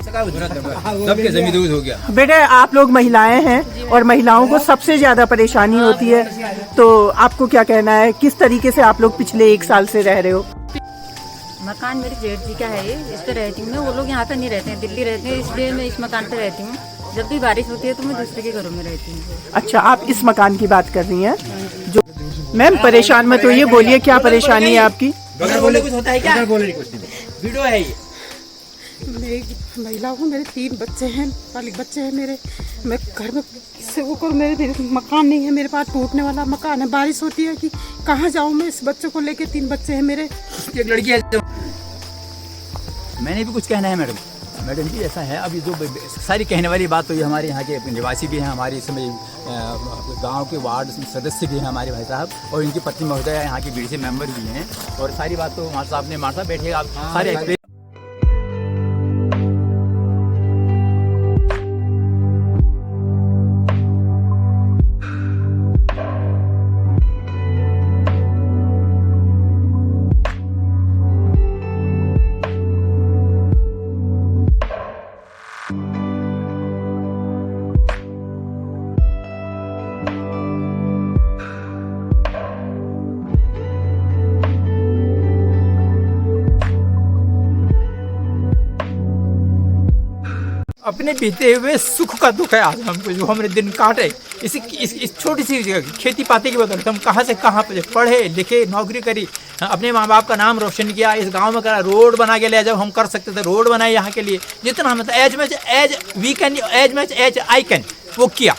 सबके जमीन दूध हो गया। बेटे आप लोग महिलाएं हैं और महिलाओं को सबसे ज्यादा परेशानी होती है, तो आपको क्या कहना है, किस तरीके से आप लोग पिछले 1 साल से रह रहे हो? मकान मेरे जेठ जी का है, ये इस पे रहती हूँ मैं। वो लोग यहाँ पे नहीं रहते हैं, दिल्ली रहते हैं, इसलिए मैं इस मकान पे रहती हूँ। जब भी बारिश होती है तो मैं दूसरे के घरों में रहती हूँ। अच्छा, आप इस मकान की बात कर रही हैं जो मैम परेशान मत होइए, बोलिए क्या परेशानी है आपकी? बोले कुछ होता है क्या? बोले कुछ नहीं, वीडियो है ये। मेरी महिला हूँ, मेरे 3 बच्चे हैं, बालिग बच्चे हैं मेरे। मैं घर में से वो करूँ, मेरे मकान नहीं है, मेरे पास टूटने वाला मकान है। बारिश होती है कि कहाँ जाऊँ मैं इस बच्चों को लेके? 3 बच्चे हैं मेरे। एक लड़की है। मैंने भी कुछ कहना है मैडम जी, ऐसा है अभी जो सारी कहने वाली बात तो ये हमारे यहाँ के निवासी भी हैं, हमारे इस समय गांव के वार्ड सदस्य भी हैं हमारे भाई साहब, और इनकी पत्नी महोदया यहाँ की बीडीसी मेंबर भी हैं, और सारी बात तो मार साहब बैठे आप सारे अपने बीते हुए सुख का दुख है आज हमको, जो हमारे दिन काटे इस छोटी सी खेती पाती की बदौलत हम कहाँ से कहाँ पे पढ़े लिखे, नौकरी करी, अपने माँ बाप का नाम रोशन किया, इस गांव में करा, रोड बना के ले, जब हम कर सकते थे रोड बनाए यहाँ के लिए, जितना हम एज आई कैन वो किया,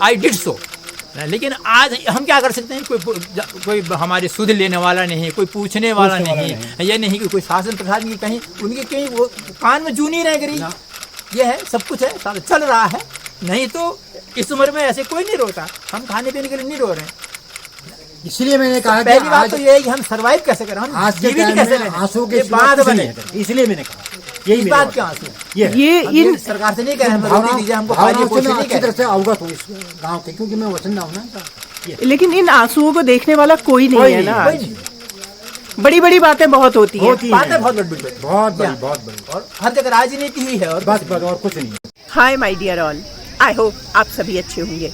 आई डिड सो। लेकिन आज हम क्या कर सकते हैं? कोई हमारे सुध लेने वाला नहीं है, कोई पूछने वाला नहीं है, ये नहीं कि कोई शासन प्रशासन की कहीं वो कान में जू नहीं रह गई। ये है, सब कुछ है, चल रहा है। नहीं तो इस उम्र में ऐसे कोई नहीं रोता, हम खाने पीने के लिए नहीं रो रहे हैं। इसलिए मैंने कहा कि पहली बात तो ये है कि हम सर्वाइव कैसे करें, हम जीवित कैसे रहें, आंसू के बाद बने। इसलिए मैंने कहा यही बात क्या आंसू, ये इन सरकार से नहीं कह रहे हम रोटी दीजिए हमको, खाइए पोषिए नहीं अच्छी तरह से अवगत हूँ इस गाँव के, क्योंकि मैं वतन हूँ ना। लेकिन इन आंसुओं को देखने वाला कोई नहीं है ना। बड़ी बड़ी बातें बहुत होती हैं, बातें बहुत बड़ी, और हर जगह राजनीति ही है, और बस और कुछ नहीं। Hi my dear all, I hope आप सभी अच्छे होंगे।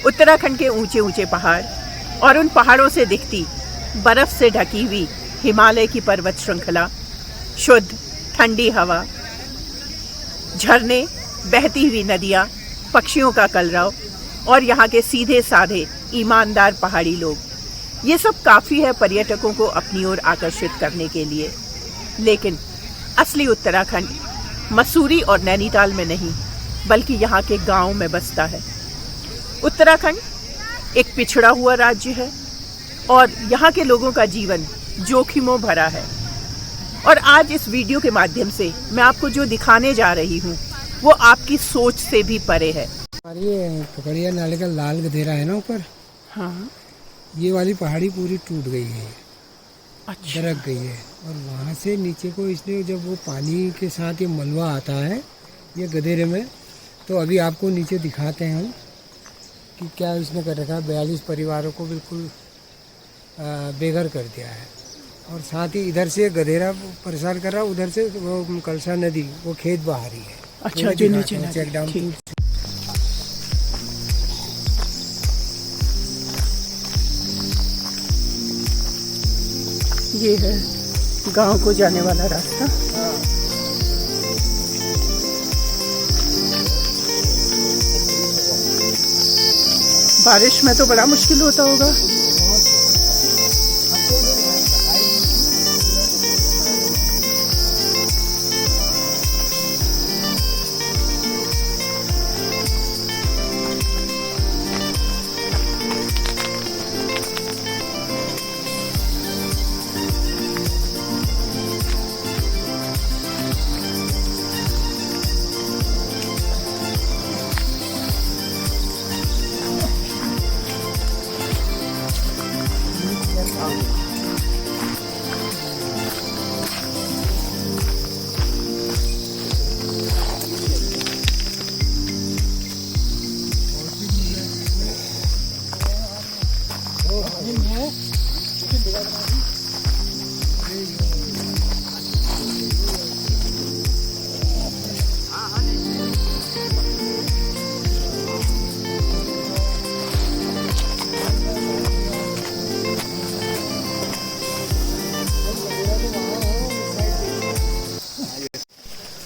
उत्तराखंड के ऊंचे ऊंचे पहाड़ और उन पहाड़ों से दिखती बर्फ से ढकी हुई हिमालय की पर्वत श्रृंखला, शुद्ध ठंडी हवा, झरने, बहती हुई नदियाँ, पक्षियों का कलरव और यहाँ के सीधे साधे ईमानदार पहाड़ी लोग, ये सब काफ़ी है पर्यटकों को अपनी ओर आकर्षित करने के लिए। लेकिन असली उत्तराखंड मसूरी और नैनीताल में नहीं, बल्कि यहाँ के गांव में बसता है। उत्तराखंड एक पिछड़ा हुआ राज्य है और यहाँ के लोगों का जीवन जोखिमों भरा है। और आज इस वीडियो के माध्यम से मैं आपको जो दिखाने जा रही हूँ वो आपकी सोच से भी परे है। ये पकड़िया नाले का लाल गधेरा है ना ऊपर, हाँ, ये वाली पहाड़ी पूरी टूट गई है, अच्छा, दरक गई है, और वहाँ से नीचे को इसने जब वो पानी के साथ ये मलबा आता है ये गधेरे में, तो अभी आपको नीचे दिखाते हैं हम कि क्या इसने कर रखा है। 42 परिवारों को बिल्कुल बेघर कर दिया है, और साथ ही इधर से गधेरा परेशान कर रहा है, उधर से वो कलसा नदी वो खेत बहा रही है। अच्छा, जो नीचे चेक डाउन। ये है गांव को जाने वाला रास्ता। बारिश में तो बड़ा मुश्किल होता होगा।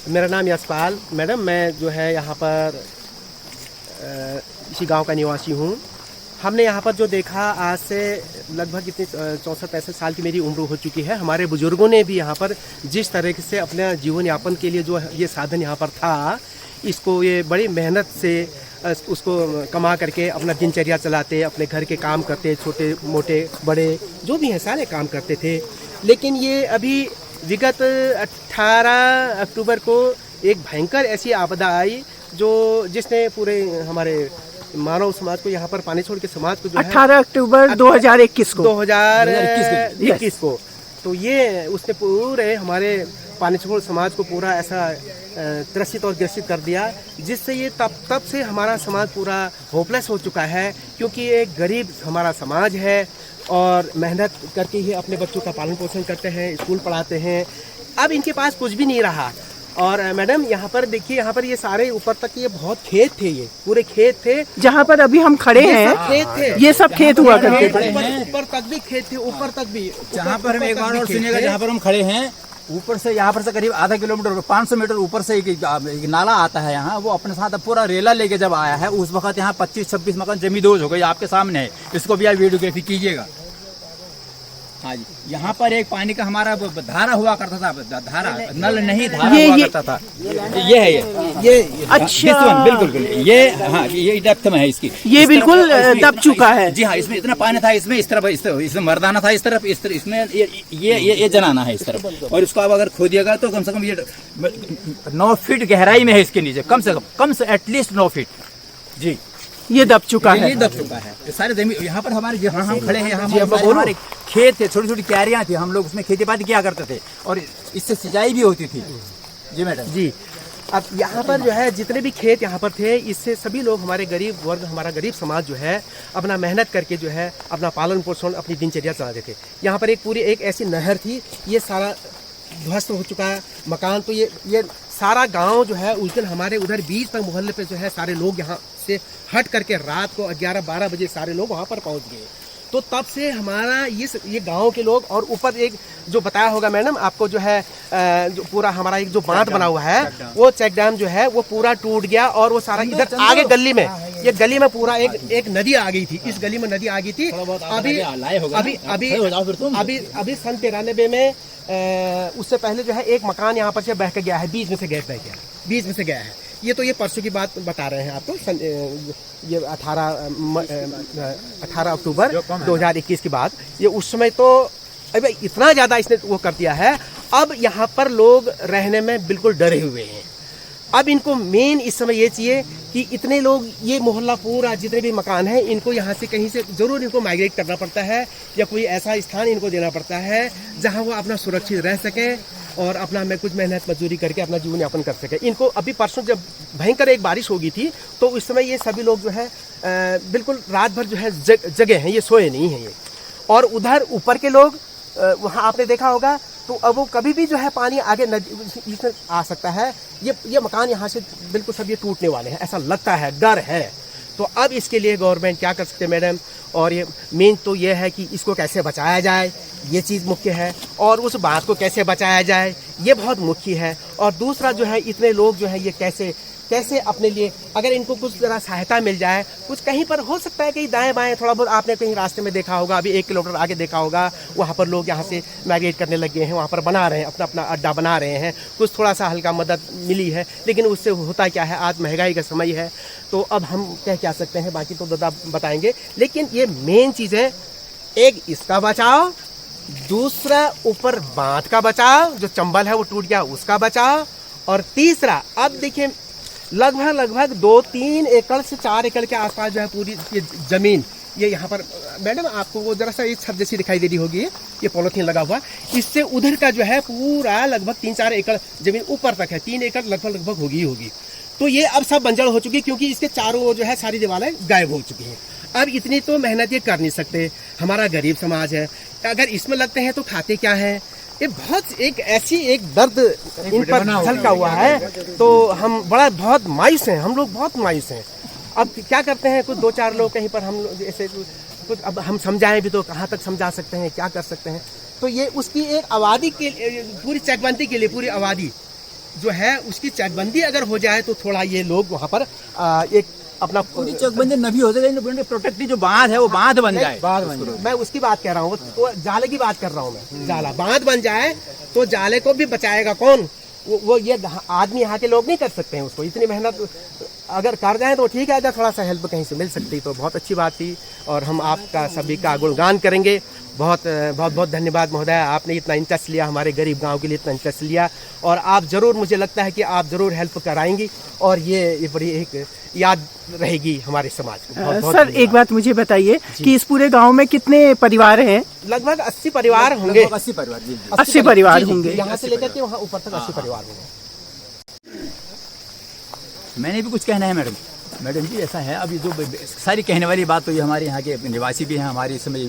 मेरा नाम यशपाल। मैडम मैं जो है यहाँ पर इसी गांव का निवासी हूँ। हमने यहाँ पर जो देखा, आज से लगभग इतनी 64-65 साल की मेरी उम्र हो चुकी है। हमारे बुजुर्गों ने भी यहाँ पर जिस तरह से अपने जीवन यापन के लिए जो ये साधन यहाँ पर था, इसको ये बड़ी मेहनत से उसको कमा करके अपना दिनचर्या चलाते, अपने घर के काम करते, छोटे मोटे बड़े जो भी हैं सारे काम करते थे। लेकिन ये अभी विगत 18 अक्टूबर को एक भयंकर ऐसी आपदा आई जिसने पूरे हमारे मानव समाज को, यहाँ पर पानी छोड़ के समाज को जो 18 अक्टूबर 2021 को 2021 को, तो ये उसने पूरे हमारे पानी छोड़ समाज को पूरा ऐसा त्रसित और ग्रसित कर दिया, जिससे ये तब से हमारा समाज पूरा होपलेस हो चुका है। क्योंकि एक गरीब हमारा समाज है और मेहनत करके ही अपने बच्चों का पालन पोषण करते हैं, स्कूल पढ़ाते हैं। अब इनके पास कुछ भी नहीं रहा। और मैडम यहाँ पर देखिए, यहाँ पर ये सारे ऊपर तक ये बहुत खेत थे, ये पूरे खेत थे जहाँ पर अभी हम खड़े हैं। खेत थे, ये सब खेत हुआ करते थे। ऊपर तक भी खेत थे, ऊपर तक भी। जहाँ पर हम एक बार और सुनिएगा, जहाँ पर हम खड़े हैं, ऊपर से यहाँ पर से करीब आधा किलोमीटर 500 मीटर ऊपर से एक नाला आता है यहाँ। वो अपने साथ पूरा रेला लेके जब आया है, उस वक्त यहाँ 25-26 मकान जमींदोज हो गई। आपके सामने है, इसको भी आप वीडियोग्राफी कीजिएगा। हाँ जी, यहाँ पर एक पानी का हमारा धारा हुआ करता था, धारा नल नहीं, धारा हुआ करता था। ये है ये अच्छा, बिल्कुल ये, हाँ ये डेप्थ में है इसकी। ये बिल्कुल दब चुका है। जी हाँ, इसमें इतना पानी था, इसमें इस तरफ इसमें मर्दाना था, इस तरफ इसमें ये जनाना है इस तरफ। और इसको अब अगर खोदिएगा तो कम से कम ये 9 फीट गहराई में है इसके नीचे, कम से एटलीस्ट 9 फीट। जी, ये दब चुका है। ये दब चुका है। सारे जमीन यहाँ पर हमारे, जहाँ हम खड़े हैं, यहाँ हमारे खेत थे, छोटी छोटी क्यारियाँ थी, हम लोग उसमें खेती बाड़ी किया करते थे और इससे सिंचाई भी होती थी। जी मैडम जी। अब यहाँ पर जो है जितने भी खेत यहाँ पर थे, इससे सभी लोग, हमारे गरीब वर्ग, हमारा गरीब समाज जो है अपना मेहनत करके जो है अपना पालन पोषण, अपनी दिनचर्या चलाते थे। यहाँ पर एक ऐसी नहर थी, ये सारा ध्वस्त हो चुका है मकान। तो ये सारा गांव जो है उस दिन हमारे उधर बीच तक मोहल्ले पे जो है सारे लोग यहाँ से हट करके रात को 11-12 बजे सारे लोग वहाँ पर पहुँच गए। तो तब से हमारा ये गांव के लोग, और ऊपर एक जो बताया होगा मैडम आपको, जो है जो पूरा हमारा एक जो बांध बना हुआ है, वो चेक डैम जो है वो पूरा टूट गया। और वो सारा इधर आगे गली में, ये गली में पूरा एक नदी आ गई थी, इस गली में नदी आ गई थी। अभी सन 93 में उससे पहले जो है एक मकान यहाँ पर से बह के गया है, बीच में से गया है। ये तो ये परसों की बात बता रहे हैं आपको, ये 18 अक्टूबर 2021 की बात। ये उस समय तो अभी इतना ज़्यादा इसने वो कर दिया है। अब यहाँ पर लोग रहने में बिल्कुल डरे हुए हैं। अब इनको मेन इस समय ये चाहिए कि इतने लोग, ये मोहल्ला पूरा जितने भी मकान हैं, इनको यहाँ से कहीं से ज़रूर इनको माइग्रेट करना पड़ता है, या कोई ऐसा स्थान इनको देना पड़ता है जहाँ वो अपना सुरक्षित रह सके और अपना में कुछ मेहनत मजदूरी करके अपना जीवन यापन कर सके। इनको अभी परसों जब भयंकर एक बारिश हो गई थी, तो उस समय ये सभी लोग जो है बिल्कुल रात भर जो है जगे हैं, ये सोए नहीं हैं ये। और उधर ऊपर के लोग, वहाँ आपने देखा होगा, तो अब वो कभी भी जो है पानी आगे नदी इसमें आ सकता है। ये मकान यहाँ से बिल्कुल सब ये टूटने वाले हैं, ऐसा लगता है, डर है। तो अब इसके लिए गवर्नमेंट क्या कर सकते हैं मैडम, और ये मेन तो ये है कि इसको कैसे बचाया जाए, ये चीज़ मुख्य है। और उस बात को कैसे बचाया जाए, ये बहुत मुख्य है। और दूसरा जो है, इतने लोग जो है ये कैसे अपने लिए, अगर इनको कुछ ज़रा सहायता मिल जाए, कुछ कहीं पर हो सकता है कहीं दाएं बाएं थोड़ा बहुत आपने कहीं रास्ते में देखा होगा, अभी 1 किलोमीटर आगे देखा होगा, वहाँ पर लोग यहाँ से माइग्रेट करने लगे हैं, वहाँ पर बना रहे हैं, अपना अड्डा बना रहे हैं। कुछ थोड़ा सा हल्का मदद मिली है, लेकिन उससे होता क्या है, आज महंगाई का समय है, तो अब हम क्या सकते हैं, बाकी तो दादा बताएंगे। लेकिन ये मेन चीज़ है, एक इसका बचाव, दूसरा ऊपर बांध का बचाव, जो चंबल है वो टूट गया उसका बचाव, और तीसरा अब देखिए लगभग 2-3 एकड़ से 4 एकड़ के आसपास जो है पूरी ये जमीन, ये यहाँ पर मैडम आपको वो जरा सा एक छत जैसी दिखाई दे रही होगी, ये पॉलिथीन लगा हुआ, इससे उधर का जो है पूरा लगभग 3-4 एकड़ जमीन ऊपर तक है, 3 एकड़ लगभग होगी। तो ये अब सब बंजर हो चुकी, क्योंकि इसके चारों ओर जो है सारी दीवारें गायब हो चुकी हैं। अब इतनी तो मेहनत ये कर नहीं सकते, हमारा गरीब समाज है, अगर इसमें लगते हैं तो खाते क्या है। ये बहुत एक दर्द इन पर झलका हुआ है। तो हम बहुत मायूस हैं, हम लोग बहुत मायूस हैं। अब क्या करते हैं, कुछ 2-4 लोग कहीं पर हम लोग ऐसे कुछ, अब हम समझाएं भी तो कहाँ तक समझा सकते हैं, क्या कर सकते हैं। तो ये उसकी एक आबादी के लिए, पूरी चकबंदी के लिए पूरी आबादी जो है उसकी चकबंदी अगर हो जाए तो थोड़ा ये लोग वहाँ पर एक अपना पूरी चकबंदी नभी हो जाए, प्रोटेक्टिव जो बांध है वो बांध बन जाए। मैं उसकी बात कह रहा हूँ, तो जाले की बात कर रहा हूँ मैं। जाला बांध बन जाए तो जाले को भी बचाएगा कौन? वो ये आदमी यहाँ के लोग नहीं कर सकते हैं उसको। इतनी मेहनत अगर कर जाए तो ठीक है, अगर थोड़ा सा हेल्प कहीं से मिल सकती तो बहुत अच्छी बात थी, और हम आपका सभी का गुणगान करेंगे। बहुत बहुत बहुत धन्यवाद महोदय, आपने इतना इंटरेस्ट लिया हमारे गरीब गांव के लिए, इतना इंटरेस्ट लिया, और आप ज़रूर, मुझे लगता है कि आप ज़रूर हेल्प कराएंगी, और ये बड़ी एक याद रहेगी हमारे समाज को। बहुत बहुत सर एक बात मुझे बताइए कि इस पूरे गांव में कितने परिवार हैं? लगभग 80 परिवार होंगे। 80 परिवार, जी। 80 परिवार होंगे। यहाँ से लेकर के वहाँ ऊपर तक 80 परिवार होंगे। मैंने भी कुछ कहना है मैडम। मैडम जी ऐसा है, अभी जो सारी कहने वाली बात तो ये हमारे यहाँ के निवासी भी हैं, हमारे इस समय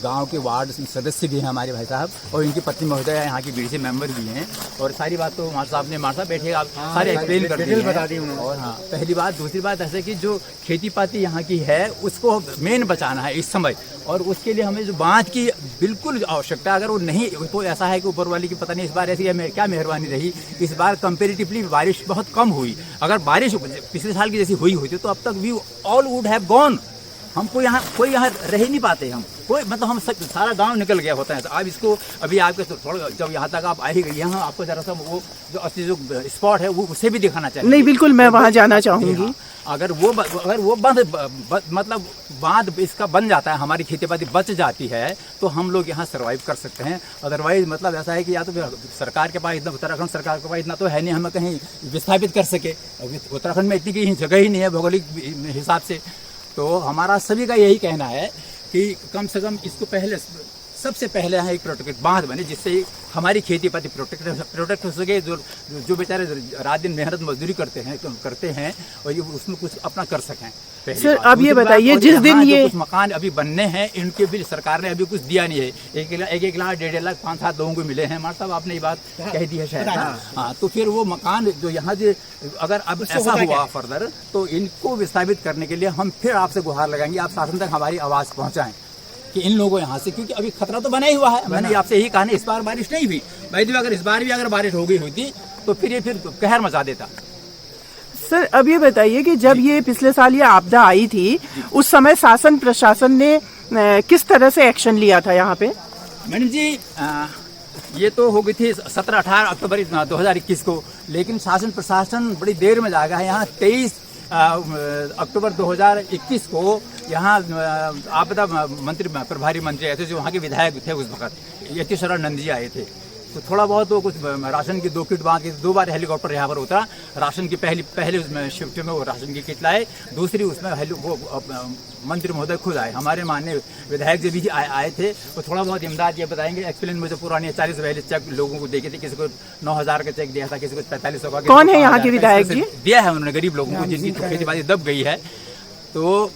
गांव के वार्ड सदस्य भी हैं हमारे भाई साहब, और इनकी पत्नी महोदय यहाँ की बीडीसी मेंबर भी हैं, और सारी बात तो मार साहब बैठे आप सारे एक्सप्लेन कर दी हैं। और हाँ, पहली बात। दूसरी बात ऐसे कि जो खेती पाती यहाँ की है उसको मेन बचाना है इस समय, और उसके लिए हमें जो बांध की बिल्कुल आवश्यकता, अगर वो नहीं तो ऐसा है कि ऊपर वाली की पता नहीं इस बार ऐसी क्या मेहरबानी रही, इस बार कंपेरेटिवली बारिश बहुत कम हुई। अगर बारिश पिछले साल की जैसी हुई होती तो अब तक we all would have gone. हमको यहाँ कोई यहाँ रह नहीं पाते, हम कोई मतलब हम सब सारा गांव निकल गया होता है। तो आप इसको अभी आपके थोड़ा जब यहाँ तक आप आई गई, यहाँ आपको जरा सा वो जो असली जो स्पॉट है वो उसे भी दिखाना चाहिए। नहीं, बिल्कुल मैं वहाँ जाना चाहूंगी। अगर वो मतलब बांध इसका बन जाता है, हमारी खेती बाड़ी बच जाती है, तो हम लोग यहाँ सर्वाइव कर सकते हैं। अदरवाइज मतलब ऐसा है कि या तो सरकार के पास इतना, उत्तराखंड सरकार के पास इतना तो है नहीं हमें कहीं विस्थापित कर सके। उत्तराखंड में इतनी कहीं जगह ही नहीं है भौगोलिक हिसाब से। तो हमारा सभी का यही कहना है कि कम से कम इसको पहले, सबसे पहले यहाँ एक प्रोटेक्ट बांध बने, जिससे हमारी खेती पाती प्रोटेक्ट हो सके। जो बेचारे रात दिन मेहनत मजदूरी करते हैं और ये उसमें कुछ अपना कर सकें। सर अब ये बताइए, जिस दिन ये कुछ मकान अभी बनने हैं, इनके भी सरकार ने अभी कुछ दिया नहीं है। एक लाख 1.5 लाख 5-7 लोगों को मिले हैं। हमारे साहब आपने ये बात कह दी है शायद। हाँ, तो फिर वो मकान जो यहाँ अगर अब ऐसा हुआ फर्दर, तो इनको विस्थापित करने के लिए हम फिर आपसे गुहार लगाएंगे, आप शासन तक हमारी आवाज़ पहुँचाएं कि इन लोगों यहाँ से, क्योंकि अभी खतरा तो बना ही हुआ है। मैंने आपसे यही कहा, इस बार बारिश नहीं हुई भाई, अगर इस बार भी अगर बारिश हो गई होती तो फिर ये कहर मचा देता। सर अब ये बताइए कि जब ये पिछले साल ये आपदा आई थी, उस समय शासन प्रशासन ने किस तरह से एक्शन लिया था यहाँ पे? मैडम जी ये तो हो गई थी 17-18 अक्टूबर 2021 को, लेकिन शासन प्रशासन बड़ी देर में जागा है। यहाँ 23 अक्टूबर 2021 को यहाँ आपदा मंत्री, प्रभारी मंत्री आए थे, जो वहाँ के विधायक थे उस वक्त, यति शरण नंद जी आए थे। तो थोड़ा बहुत वो कुछ राशन की 2 किट बांध के 2 बार हेलीकॉप्टर यहाँ पर उतरा। राशन की पहले उसमें शिफ्ट में वो राशन की किट लाए, दूसरी उसमें वो मंत्री महोदय खुद आए, हमारे माननीय विधायक जी भी आए थे। तो थोड़ा बहुत इमदाद ये बताएंगे, एक्सप्लेन मुझे पुरानी 40 पहले चेक लोगों को देखे थे, किसी को 9,000 का चेक दिया था, किसी को 4500 का। कौन है यहाँ के विधायक जी? दिया है उन्होंने गरीब लोगों को जिनकी खेती बाड़ी दब गई है। तो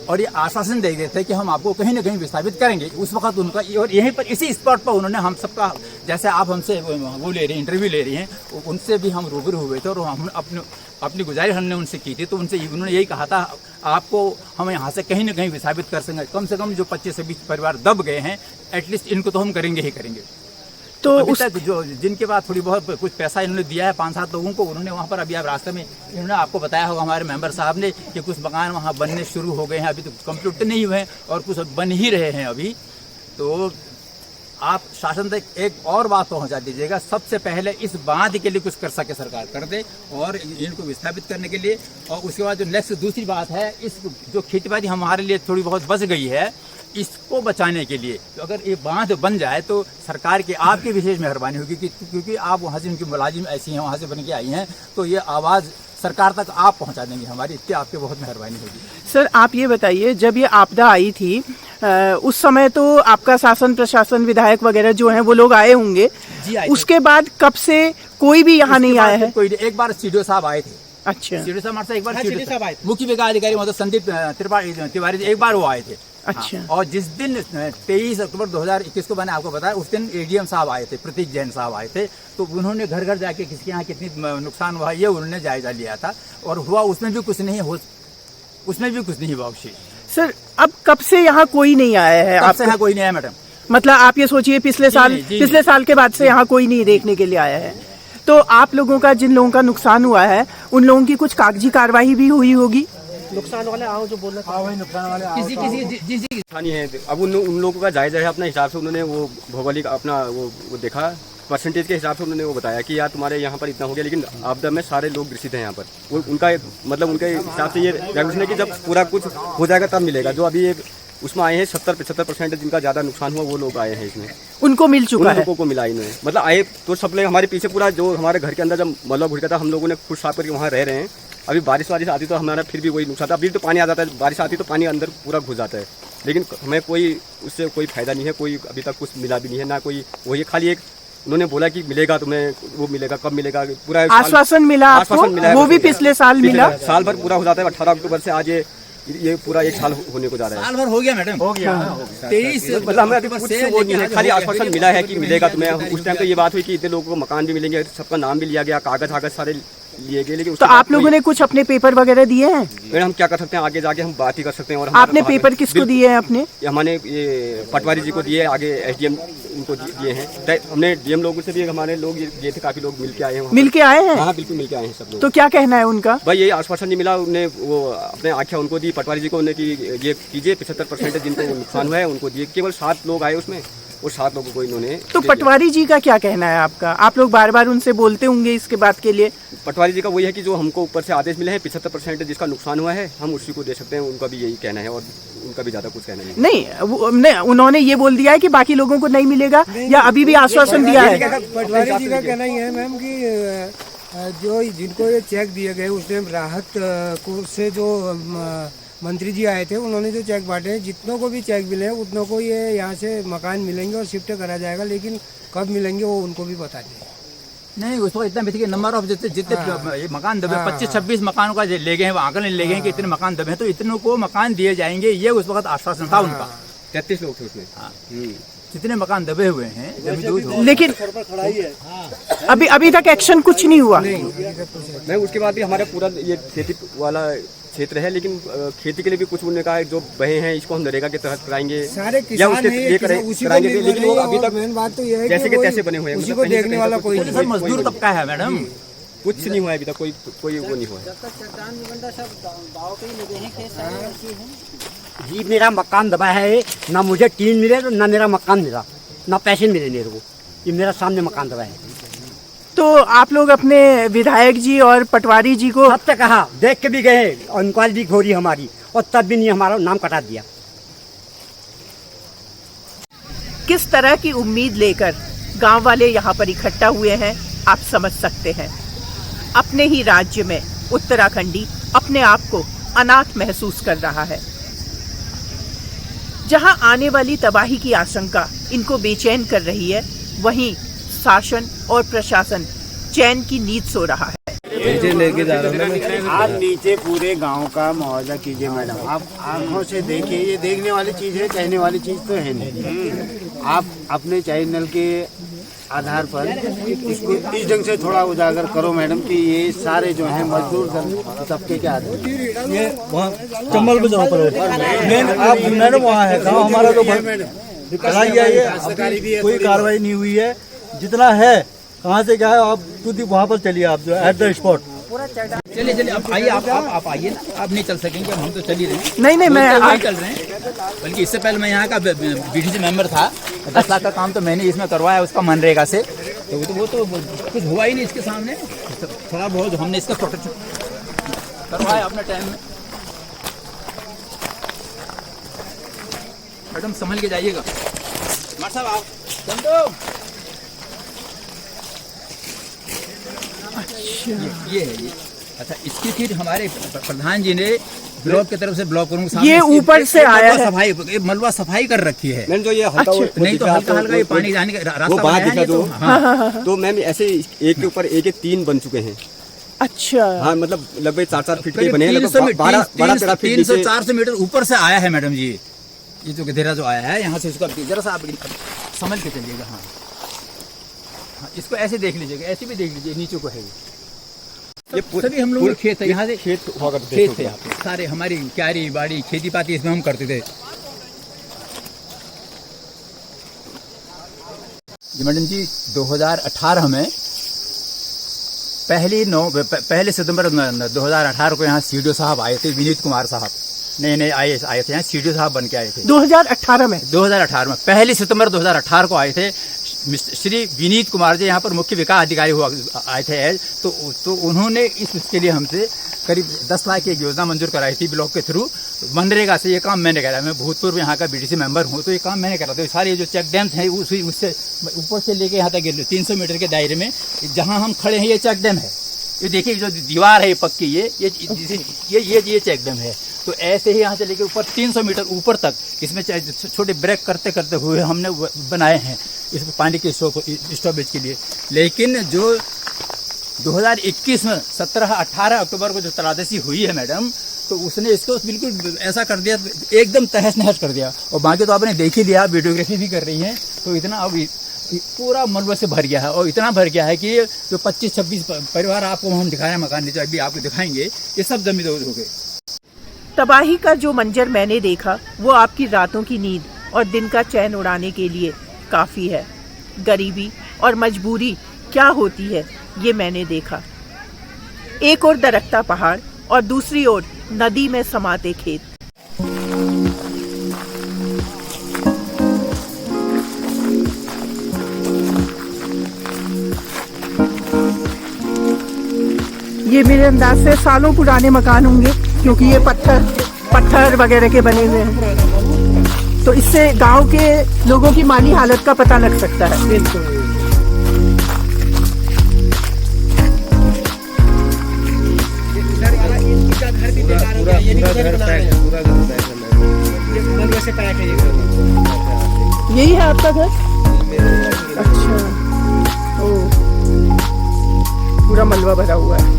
और ये आश्वासन दे देते थे कि हम आपको कहीं ना कहीं विस्थापित करेंगे उस वक्त उनका। और यहीं पर इसी स्पॉट पर उन्होंने हम सबका, जैसे आप हमसे वो ले रही हैं, इंटरव्यू ले रही हैं, उनसे भी हम रूबरू हुए थे, और हम अपनी गुजारिश हमने उनसे की थी। तो उन्होंने यही कहा था, आपको हम यहाँ से कहीं ना कहीं विस्थापित कर सकेंगे। कम से कम जो 25 से 20 परिवार दब गए हैं, एटलीस्ट इनको तो हम करेंगे ही करेंगे। तो अभी तक जो जिनके पास थोड़ी बहुत कुछ पैसा इन्होंने दिया है 5-7 लोगों को, उन्होंने वहाँ पर अभी आप रास्ते में इन्होंने आपको बताया होगा हमारे मेंबर साहब ने कि कुछ मकान वहाँ बनने शुरू हो गए हैं, अभी तो कंप्लीट नहीं हुए हैं और कुछ बन ही रहे हैं अभी। तो आप शासन तक एक और बात पहुँचा दीजिएगा, सबसे पहले इस बांध के लिए कुछ कर सके सरकार कर दे, और इनको विस्थापित करने के लिए। और उसके बाद जो नेक्स्ट दूसरी बात है, इस जो खेती बाड़ी हमारे लिए थोड़ी बहुत बच गई है, इसको बचाने के लिए तो अगर ये बांध बन जाए तो सरकार की आपकी विशेष मेहरबानी होगी, क्योंकि आप वहाँ से, उनकी मुलाजिम ऐसी हैं, वहाँ से बन के आई हैं, तो ये आवाज़ सरकार तक आप पहुँचा देंगे हमारी, इसकी आपकी बहुत मेहरबानी होगी। सर आप ये बताइए, जब ये आपदा आई थी उस समय तो आपका शासन प्रशासन विधायक वगैरह जो हैं वो लोग आए होंगे जी, आए उसके बाद कब से कोई भी यहाँ नहीं आया है? कोई एक बार सीडीओ साहब आए थे। अच्छा, सीडीओ साहब एक बार मुख्य विकास अधिकारी मतलब संदीप तिवारी एक बार वो आए थे। अच्छा। हाँ, और जिस दिन 23 अक्टूबर 2021 को मैंने आपको बताया, उस दिन एडीएम साहब आए थे, प्रतीक जैन साहब आए थे। तो उन्होंने घर घर जाके किसके यहाँ कितनी नुकसान हुआ ये उन्होंने जायजा लिया था, और हुआ उसमें भी कुछ नहीं हुआ। सर अब कब से यहाँ कोई नहीं आया है? आपसे यहाँ कोई नहीं आया मैडम? मतलब आप ये सोचिए पिछले साल के बाद से यहाँ कोई नहीं देखने के लिए आया है। तो आप लोगों का, जिन लोगों का नुकसान हुआ है, उन लोगों की कुछ कागजी कार्रवाई भी हुई होगी? नुकसान वाले आओ जो बोलना किसी स्थानीय है। अब उन लोगों का जायजा है अपने हिसाब से, उन्होंने वो भौगोलिक अपना वो देखा, परसेंटेज के हिसाब से उन्होंने वो बताया कि यार तुम्हारे यहाँ पर इतना हो गया, लेकिन आपदा में सारे लोग ग्रसित हैं यहाँ पर। वो उनका मतलब उनके हिसाब से ये रेगुलेशन है कि जब पूरा कुछ हो जाएगा तब मिलेगा। जो अभी ये उसमें आए हैं 70-75% जिनका ज़्यादा नुकसान हुआ वो लोग आए हैं इसमें, उनको मिल चुका है? लोगों को मिला इन्हें, मतलब आए तो सब लोग हमारे पीछे पूरा जो हमारे घर के अंदर जब मलबा घुस गया था, हम लोगों ने खुद साफ करके वहाँ रह रहे हैं। अभी बारिश आती तो हमारा फिर भी वही नुकसान था। अभी तो पानी आ जाता है, बारिश आती तो पानी अंदर पूरा घुस जाता है, लेकिन हमें कोई उससे कोई फायदा नहीं है, कोई अभी तक कुछ मिला भी नहीं है ना कोई। वही खाली एक उन्होंने बोला कि मिलेगा तुम्हें, वो मिलेगा कब मिलेगा, पूरा आश्वासन मिला आपको? वो भी पिछले साल मिला? साल भर पूरा हो जाता है। 18 अक्टूबर से आज ये पूरा एक साल होने को जा रहा है। साल भर हो गया मैडम, हो गया 23 मतलब हमें अभी कुछ वो नहीं है, खाली आश्वासन मिला है कि मिलेगा तुम्हें। उस टाइम तो ये बात हुई कि इतने लोगों को मकान भी मिलेंगे, सबका नाम भी लिया गया, कागज सारे लिए गए, लेकिन तो आप लोगों ने कुछ अपने पेपर वगैरह दिए हैं? मैडम हम क्या कर सकते हैं, आगे जाके हम बात ही कर सकते हैं। और आपने पेपर किसको दिए हैं अपने? हमने ये पटवारी जी को दिए, आगे एसडीएम उनको दिए हैं। हमने डीएम लोगों से भी हमारे लोग ये थे, काफी लोग मिल के आए हैं। मिल के आए हैं? हाँ बिल्कुल मिल के आए हैं सब लोग। तो क्या कहना है उनका? भाई ये आश्वासन नहीं मिला, उन्हें वो अपने आख्या उनको दी, पटवारी जी को उन्हें कि ये कीजिए, 75% जिनको नुकसान हुआ है उनको दिए। केवल 7 लोग आए उसमें, और 7 लोगों को इन्होंने। तो पटवारी जी का क्या कहना है आपका? आप लोग बार बार उनसे बोलते होंगे इसके बात के लिए? पटवारी जी का वही है कि जो हमको ऊपर से आदेश मिले हैं 75% जिसका नुकसान हुआ है हम उसी को दे सकते हैं, उनका भी यही कहना है, और उनका भी ज्यादा कुछ कहना नहीं, उन्होंने ये बोल दिया है कि बाकी लोगों को नहीं मिलेगा, या अभी भी आश्वासन दिया है? पटवारी जी का कहना ही है मैम कि जो जिनको ये चेक दिए गए उसने राहत को से जो मंत्री जी आए थे उन्होंने जो चेक बांटे, जितनों को भी चेक मिले उतनों को ये यहाँ से मकान मिलेंगे और शिफ्ट करा जाएगा, लेकिन कब मिलेंगे वो उनको भी बता दें। नहीं, उसको इतना बेसिक नंबर ऑफ जितने ये मकान दबे 25-26 मकानों का ले गए हैं, वो आंकड़े ले गए हैं कि इतने मकान दबे हैं, तो इतनों को मकान दिए जाएंगे, ये उस वक्त आश्वासन था उनका। 33 लोग थे उसमें। जितने मकान दबे हुए हैं, लेकिन अभी तक एक्शन कुछ नहीं हुआ। मैं उसके बाद भी हमारा पूरा ये खेती वाला क्षेत्र है, लेकिन खेती के लिए भी कुछ उन्होंने कहा है जो बहे हैं इसको हम नरेगा के तहत कराएंगे, सारे या उसके ये कराएंगे, लेकिन वो अभी तक मेन बात तो ये है जैसे के तैसे बने हुए हैं, उसी को देखने वाला कोई नहीं। सर मजदूर तबका है मैडम, कुछ नहीं हुआ है अभी तक, कोई वो नहीं हुआ है। जी मेरा मकान दबा है, ना मुझे टीन मिले तो ना मेरा मकान मिला, ना पैसे मिले मेरे को, ये मेरा सामने मकान दबा है। तो आप लोग अपने विधायक जी और पटवारी जी को सबसे कहा, देख के भी गए, इंक्वायरी भी हो रही हमारी, और तब भी नहीं हमारा नाम कटा दिया। किस तरह की उम्मीद लेकर गांव वाले यहाँ पर इकट्ठा हुए हैं आप समझ सकते हैं। अपने ही राज्य में उत्तराखंडी अपने आप को अनाथ महसूस कर रहा है। जहां आने वाली तबाही की आशंका इनको बेचैन कर रही है, वहीं शासन और प्रशासन चैन की नींद सो रहा है। लेके जा रहा हूँ आप नीचे पूरे गांव का मुआवजा कीजिए मैडम, आप आंखों से देखिए, ये देखने वाली चीज़ है, कहने वाली चीज़ तो है नहीं। आप अपने चैनल के आधार पर इसको इस ढंग से थोड़ा उजागर करो मैडम कि ये सारे जो हैं मजदूर तबके के आदमी, ये वहाँ चंबल पे जहाँ पर मेन आप मैडम वहाँ है गाँव हमारा, तो ये कोई कार्रवाई नहीं हुई है, जितना है कहाँ से क्या है आप खुद वहाँ पर चलिए, आप जो एट द स्पॉट। चलिए अब आइए, आप आइए ना, आप नहीं चल सकेंगे, हम तो चल ही रहे हैं। नहीं मैं चल रहे हैं, बल्कि इससे पहले मैं यहाँ का बीडीसी मेंबर था, 10 लाख का काम तो मैंने इसमें करवाया उसका मनरेगा से, तो वो तो कुछ हुआ ही नहीं इसके सामने, थोड़ा बहुत हमने इसका प्रोटेक्शन करवाया अपने टाइम में। मैडम संभल के जाइएगा, साहब आप चल दो। ये है ये। अच्छा, इसकी फिर हमारे प्रधान जी ने ब्लॉक की तरफ से ब्लॉक ये ऊपर से आया है, सफाई मलबा सफाई कर रखी है। मैम जो ये हल्का नहीं तो हल्का हल्का ये पानी जाने का रास्ता बात दिखा दो। हाँ। तो मैम ऐसे एक के ऊपर एक 3 बन चुके हैं। अच्छा हाँ, मतलब लगभग 4-4 फीट के बने हैं, 12-13 फीट 300-400 मीटर ऊपर से आया है मैडम जी, ये जो गधेरा जो आया है यहाँ से, इसका जरा सा आप समझ के चलिएगा। हाँ, इसको ऐसे देख लीजिएगा, ऐसे भी देख लीजिए, नीचे को है ये सभी हम लोग खेत है, यहाँ से खेत थे यहाँ पे सारे, हमारी क्यारी बाड़ी खेती पाती इसमें हम करते थे। जी मैडम जी, 2018 में पहले सितंबर 2018 को यहाँ सीडीओ साहब आए थे, विनीत कुमार साहब नए आए थे यहाँ, सीडीओ साहब बन के आए थे 2018 में। 2018 में पहली सितंबर 2018 को आए थे श्री विनीत कुमार जी यहाँ पर मुख्य विकास अधिकारी हुआ आए थे। तो उन्होंने इसके लिए हमसे करीब 10 लाख की एक योजना मंजूर कराई थी ब्लॉक के थ्रू। मनरेगा से ये काम मैंने करा, मैं भूतपूर्व यहाँ का बीडीसी मेंबर हूँ, तो ये काम मैंने करा। तो सारे जो चेक डैम हैं उससे ऊपर से लेके यहाँ तक 300 मीटर के दायरे में जहाँ हम खड़े हैं ये चेक डैम है। ये देखिए जो दीवार है ये पक्की, ये चेक डैम है। तो ऐसे ही यहाँ से लेके ऊपर 300 मीटर ऊपर तक इसमें छोटे ब्रेक करते करते हुए हमने बनाए हैं इस पानी के स्टॉपेज के लिए। लेकिन जो 2021 में 17-18 अक्टूबर को जो तलाशी हुई है मैडम, तो उसने इसको बिल्कुल ऐसा कर दिया, एकदम तहस नहस कर दिया। और बाकी तो आपने देख ही लिया, वीडियोग्राफी भी कर रही है। तो इतना अब पूरा मलबे से भर गया है, और इतना भर गया है कि जो 25-26 परिवार आपको हम दिखा रहे हैं मकान नीचे अभी आपको दिखाएंगे, ये सब जमींदोज हो गए। तबाही का जो मंजर मैंने देखा वो आपकी रातों की नींद और दिन का चैन उड़ाने के लिए काफ़ी है। गरीबी और मजबूरी क्या होती है ये मैंने देखा। एक ओर दरख्ता पहाड़ और दूसरी ओर नदी में समाते खेत। ये मेरे अंदाज से सालों पुराने मकान होंगे, क्योंकि ये पत्थर वगैरह के बने हुए हैं। तो इससे गांव के लोगों की माली हालत का पता लग सकता है। बिल्कुल। यही है आपका घर? अच्छा। ओ, पूरा मलबा भरा हुआ है।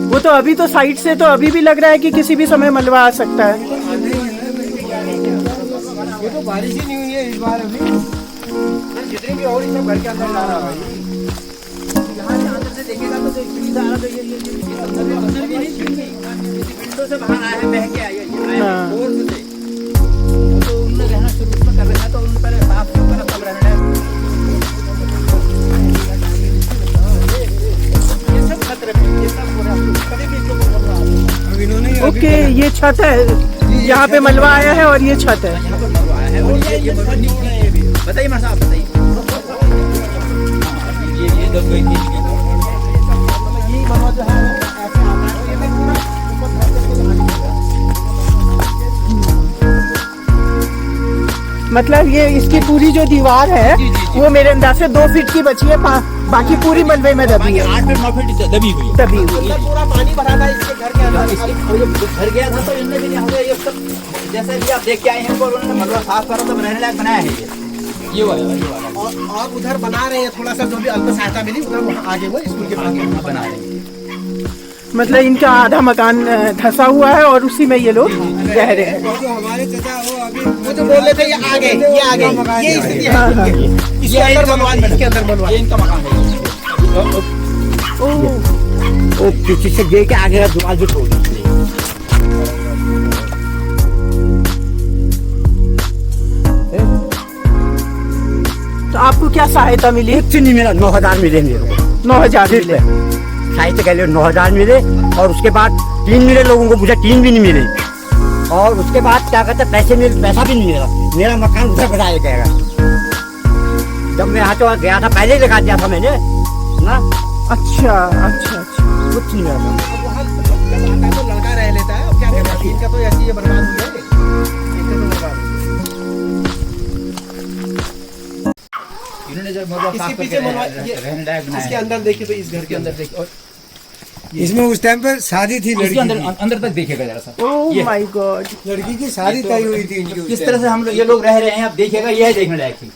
वो तो अभी तो साइड से तो अभी भी लग रहा है कि किसी भी समय मलबा आ सकता है। ये तो बारिश ही नहीं हुई है इस बार अभी, जितनी भी और सब घर के अंदर ला रहा है। यहाँ से अंदर से देखेगा तो सीधा आ रहा, तो ये अंदर भी नहीं, विंडो से बाहर आया है, बह के आया है फोर्स से। तो उन्होंने रहना शुरू कर रहे हैं, तो उन पर साफ सुथरा सब रहना है। ये सब खतरे में, ये सब पूरा कभी भी जो ओके, ये छत है, यहाँ पे मलबा आया है और ये छत है। ये बताइए मां साहब, बताइए। मतलब ये इसकी पूरी जो दीवार है वो मेरे अंदाज से 2 फीट की बची है, बाकी पूरी मलबे में दबी है। 8 फीट 9 फीट दबी हुई है। पूरा पानी भरा था इसके घर के अंदर, घर गया था तो इनने भी नहीं, ये सब जैसे भी आप देख के आए हैं, उन्होंने मलबा साफ करा तो रहने लायक बनाया है ये वाला। और आप उधर बना रहे हैं थोड़ा सा, जो भी अल्प सहायता मिली उधर आगे वो स्कूल के आगे बना रहे हैं। मतलब इनका आधा मकान धंसा हुआ है और उसी में ये लोग रह रहे हैं। जो हमारे चाचा वो तो बोल रहे थे ये आगे ये स्थिति है। इसके अंदर बनवान, इसके अंदर बनवान, ये इनका मकान है। ओ पीछे से दे के आगे का दुकान जो छोड़ दी। तो आपको क्या सहायता मिली? कुछ नहीं मिला, 9,000 मिले मेरे को। 9,000 मिले साहित्य के लिए 9,000 मिले, और उसके बाद 3 मिले लोगों को, मुझे 3 भी नहीं मिले। और उसके बाद क्या कहते पैसा भी नहीं मिला, मेरा मकान उधर बनाया गया। जब मैं यहाँ तो गया था पहले ही लगा दिया था मैंने ना। अच्छा अच्छा अच्छा, कुछ नहीं मिला। तो लड़का रह लेता है, अब क्या करना है, इनका तो ऐसी बर्बाद हो जाए। इन्होंने जब इसके पीछे इसके अंदर देखिए, तो इस घर के अंदर देखिए, और इसमें उस टाइम पर शादी थी लड़की अंदर अंदर तक देखिएगा जरा सा। ओह माय गॉड, लड़की की शादी तय हुई थी इनकी। किस तरह से हम लोग ये लोग रह रहे हैं, आप देखिएगा, यह देखने लायक थी।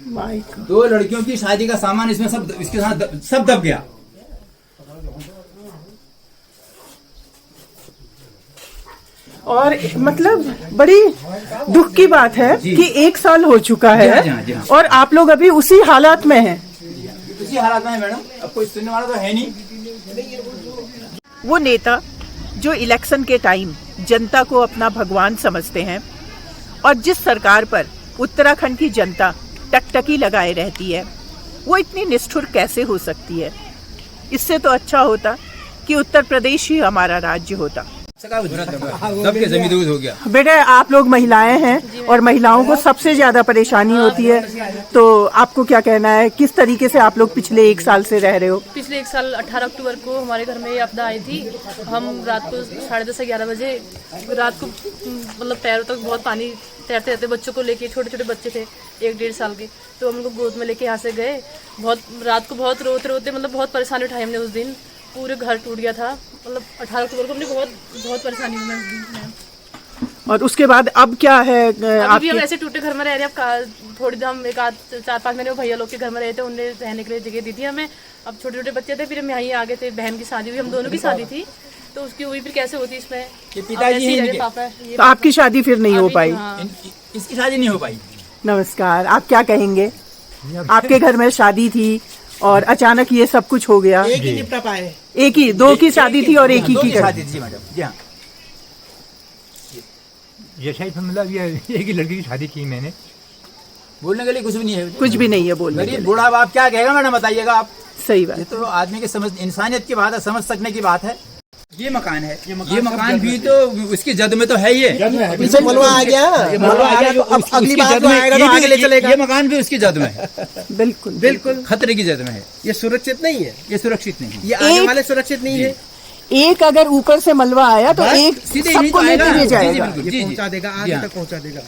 माय गॉड, 2 लड़कियों की शादी का सामान इसमें सब इसके साथ सब दब गया। और मतलब बड़ी दुख की बात है कि 1 साल हो चुका है जी हाँ। और आप लोग अभी उसी हालात में हैं। उसी हालात में है मैडम, अब कोई सुनने वाला तो है नहीं। वो नेता जो इलेक्शन के टाइम जनता को अपना भगवान समझते हैं और जिस सरकार पर उत्तराखंड की जनता टकटकी लगाए रहती है, वो इतनी निष्ठुर कैसे हो सकती है। इससे तो अच्छा होता कि उत्तर प्रदेश ही हमारा राज्य होता। सबके जमीन दूध हो गया। बेटा, आप लोग महिलाएं हैं और महिलाओं को सबसे ज्यादा परेशानी होती है, तो आपको क्या कहना है, किस तरीके से आप लोग पिछले 1 साल से रह रहे हो? पिछले 1 साल 18 अक्टूबर को हमारे घर में ये आपदा आई थी। हम रात को 10:30 से 11 बजे रात को मतलब पैरों तक बहुत पानी तैरते रहते, बच्चों को लेके, छोटे छोटे बच्चे थे 1-1.5 साल के, तो हम उनको गोद में लेके यहाँ से गए। बहुत रात को बहुत रोते रोते मतलब बहुत परेशानी उठाई हमने उस दिन। पूरे घर टूट गया था, मतलब 18 अक्टूबर को हमने बहुत परेशानी हुई उस दिन। और उसके बाद अब क्या है? अभी हम ऐसे टूटे घर में रह रहे हैं। अब थोड़ी हम 4-5 महीने भैया लोग के घर में रहे थे, उन्होंने रहने के लिए जगह दी थी हमें। अब छोटे छोटे बच्चे थे, फिर हम यहाँ आ गए थे। बहन की शादी हुई, हम दोनों की शादी थी, तो उसकी हुई फिर कैसे होती इसमें। पिताजी तो आपकी शादी फिर नहीं हो पाई? इसकी शादी नहीं हो पाई। नमस्कार, आप क्या कहेंगे? आपके घर में शादी थी और अचानक ये सब कुछ हो गया। एक ही निपटा पाए। एक ही 2 की शादी थी और एक ही की शादी थी मैडम। जी हाँ, ये शायद मतलब ये एक ही लड़की की शादी की मैंने। बोलने के लिए कुछ भी नहीं है। कुछ भी नहीं है बोलने के गरीब लिए। बूढ़ा बाप क्या कहेगा मैडम, बताइएगा आप। सही बात। ये तो आदमी की समझ, इंसानियत की बात है, समझ सकने की बात है। ये मकान है, ये मकान भी तो उसकी जद में तो है। ये पीछे मलबा आ गया, मलबा आ गया तो अब अगली बार जो आएगा तो आगे ले चलेगा। ये मकान भी उसकी जद में है। बिल्कुल बिल्कुल खतरे की जद में है। ये सुरक्षित नहीं है, ये सुरक्षित नहीं है। ये आने वाले सुरक्षित नहीं है। एक अगर ऊपर से मलबा आया तो एक सीधे सबको लेके ले जाएगा। ये पहुंचा देगा, आगे तक पहुंचा देगा।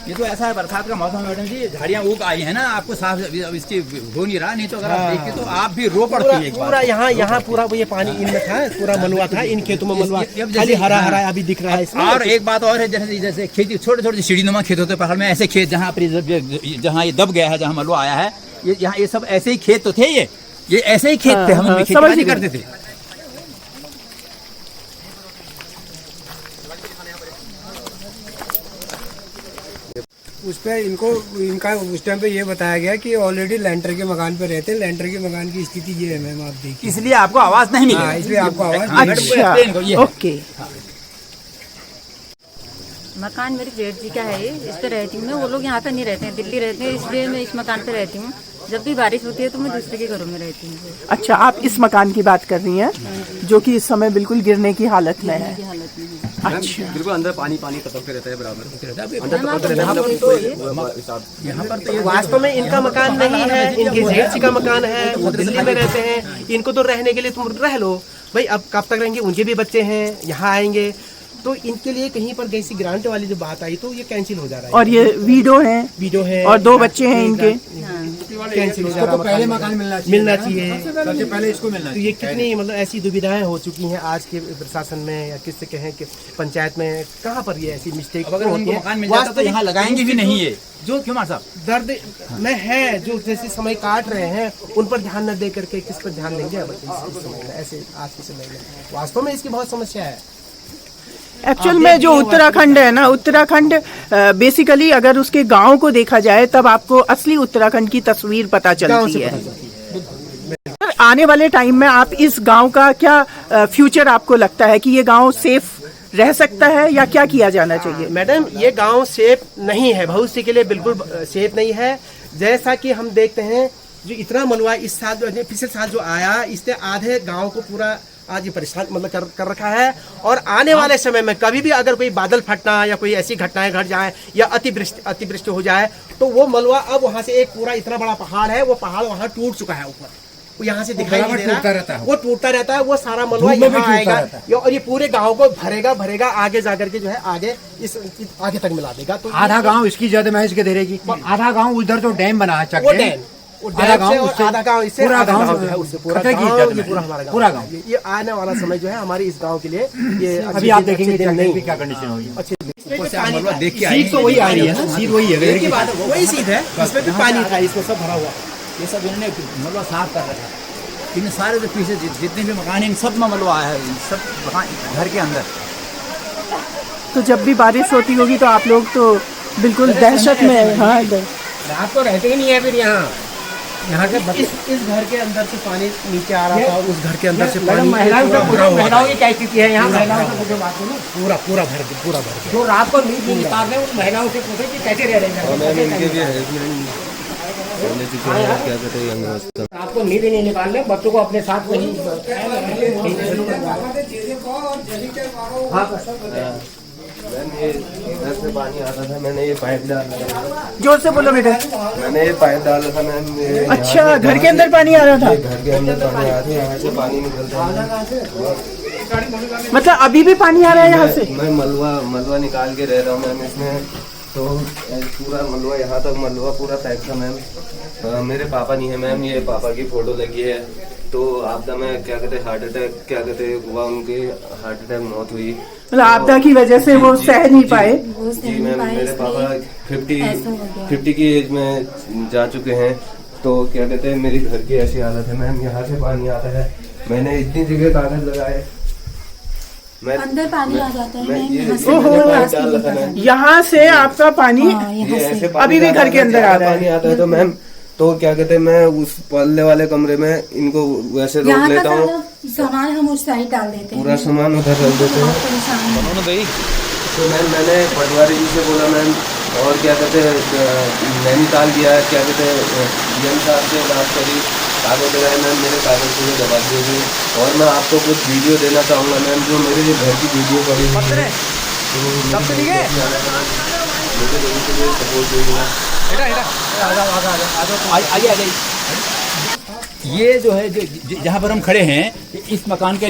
ये तो ऐसा है, बरसात का मौसम है मैडम जी, झाड़ियाँ उग आई है ना, आपको साफ इसकी हो नहीं रहा। नहीं तो अगर आप देखते तो आप भी रो पड़ती है। पूरा यहाँ पूरा ये पानी इनमें था, पूरा मलुआ था, इन खेतों में मलुआ खाली हरा हरा अभी दिख रहा है इसमें। और एक बात और है, जैसे खेती छोटे छोटे सीढ़ीनुमा खेत होते हैं पहाड़ में, ऐसे खेत जहाँ जहाँ ये दब गया है, जहाँ मलुआ आया है, ये सब ऐसे ही खेत तो थे। ये ऐसे ही खेत थे, हम खेती करते थे। उस पर इनका उस टाइम पे ये बताया गया कि ऑलरेडी लेंटर के मकान पे रहते हैं। लेंटर के मकान की स्थिति ये है मैम, आप देखिए। इसलिए आपको आवाज नहीं मिली। इसलिए आपको आवाज। अच्छा, ओके। मकान मेरे जेठ जी का है, इस पे रहती हूँ मैं। वो लोग यहाँ पे नहीं रहते हैं, दिल्ली रहते हैं, इसलिए मैं इस मकान पे रहती हूँ। जब भी बारिश होती है तो मैं दूसरे के घरों में रहती हूँ। अच्छा, आप इस मकान की बात कर रही हैं जो कि इस समय बिल्कुल गिरने की हालत में है। अच्छा, बिल्कुल अंदर पानी टपकते रहता है बराबर। यहाँ पर तो वास्तव में इनका मकान नहीं है, इनके जेठ जी का मकान है। वो दिल्ली में रहते हैं, इनको तो रहने के लिए तुम रह लो भाई। अब कब तक रहेंगे, उनके भी बच्चे हैं, यहाँ आएंगे तो इनके लिए कहीं पर कैसी ग्रांट वाली जो बात आई तो ये कैंसिल हो जा रहा है। और ये वीडो है और 2 बच्चे हैं इनके, कैंसिल हो जा रहा है। पहले मकान मिलना चाहिए, सबसे पहले इसको मिलना तो ये कितनी मतलब ऐसी दुविधाएं हो चुकी हैं आज के प्रशासन में, या किससे कहें कि पंचायत में, कहाँ पर ये ऐसी मिस्टेक अगर उनको मकान मिल जाता तो यहाँ लगाएंगे भी नहीं। ये जो क्यों मार साहब दर्द में है, जो जैसे समय काट रहे हैं उन पर ध्यान न दे करके किस पर ध्यान देंगे अब इस समय में, ऐसे आज के समय में वास्तव में इसकी बहुत समस्या है। एक्चुअल में जो उत्तराखंड है ना, उत्तराखंड बेसिकली अगर उसके गांव को देखा जाए तब आपको असली उत्तराखंड की तस्वीर पता चलती है। आने वाले टाइम में आप इस गांव का क्या फ्यूचर आपको लगता है कि ये गांव सेफ रह सकता है या क्या किया जाना चाहिए? मैडम, ये गांव सेफ नहीं है, भविष्य के लिए बिल्कुल सेफ नहीं है। जैसा कि हम देखते हैं जो इतना मलबा इस साल पिछले साल जो आया, इसने आधे गांव को पूरा आज ये परेशान मतलब कर रखा है। और आने वाले समय में कभी भी अगर कोई बादल फटना या कोई ऐसी घटनाएं घट जाए या अतिवृष्टि हो जाए तो वो मलबा अब वहाँ से एक पूरा इतना बड़ा पहाड़ है, वो पहाड़ वहाँ टूट चुका है ऊपर, वो यहाँ से दिखाई नहीं दे रहा, वो टूटता रहता है। वो सारा मलबा यहाँ आएगा और ये पूरे गाँव को भरेगा आगे जाकर के जो है आगे आगे तक मिला देगा। तो आधा गाँव इसकी जद में इसके धीरे की, आधा गाँव उधर तो डैम बना है, आधा गाँव इससे पूरा गाँव ये आने वाला समय जो है हमारी इस गाँव के लिए ये अभी आप देखेंगे क्या कंडीशन होगी। सीट तो वही आ रही है ना, सीट वही है, वही सीट है, इसमें भी पानी था, इसमें सब भरा हुआ। ये सब इन्होंने मलबा साफ कर रखा है। इन सारे जो पीछे जितने भी मकान हैं, इन सब में मलबा आया है, सब मकान घर के अंदर। तो जब भी बारिश होती होगी तो आप लोग तो बिल्कुल दहशत में है। हाँ, रात को रहते ही नहीं है फिर यहाँ। यहाँ के इस घर के अंदर से पानी नीचे आ रहा था, उस घर के अंदर से पानी महिलाओं की क्या स्थिति है यहाँ? महिलाओं से पूछो बात सुनो। पूरा भर गया। जो रात को नींद नहीं निकाल रहे उन महिलाओं से पूछे कि कैसे रह रहे हैं। आपको नींद ही नहीं निकाल रहे, बच्चों को अपने साथ वही घर से पानी आता था, मैंने ये पाइप डाला था। जोर से बोलो बेटा। मैंने ये पाइप डाला था मैम। अच्छा, घर के अंदर पानी आ रहा था? घर के अंदर पानी आ रहा था, यहाँ से पानी निकलता है। मतलब अभी भी पानी आ रहा है यहाँ से? मैं मलबा निकाल के रह रहा हूँ मैम इसमें, तो पूरा मलबा यहाँ तक मलबा पूरा पैक था मैम। मेरे पापा नहीं है मैम, ये पापा की फोटो लगी है। तो आपदा में क्या कहते हार्ट अटैक हुआ, उनके हार्ट अटैक मौत हुई। मतलब आपदा की वजह से वो सह नहीं पाए? जी मैम, मेरे पापा 50 की एज में जा चुके हैं। तो क्या कहते हैं मेरी घर की ऐसी हालत है मैम, यहाँ से पानी आता है। मैंने इतनी जगह कागज लगाए, अंदर पानी आ जाता है। यहाँ से आपका पानी अभी भी घर के अंदर आ रहा है? पानी आता है। तो मैम तो क्या कहते हैं मैं उस पल्ले वाले कमरे में इनको वैसे रोक लेता हूँ, सामान हम उस साइड डाल देते हैं, पूरा सामान उधर रख देते हैं। तो मैम मैंने पटवारी जी से बोला मैम, और क्या कहते हैं नैनीताल गया, क्या कहते हैं डीएम साहब से बात करी, कागज लगाए मैम, मेरे कागज को दबा देगी। और मैं आपको कुछ वीडियो देना चाहूँगा मैम, जो मेरे घर की वीडियो पड़ी हुई है, ये जो है जहाँ पर हम खड़े हैं, इस मकान के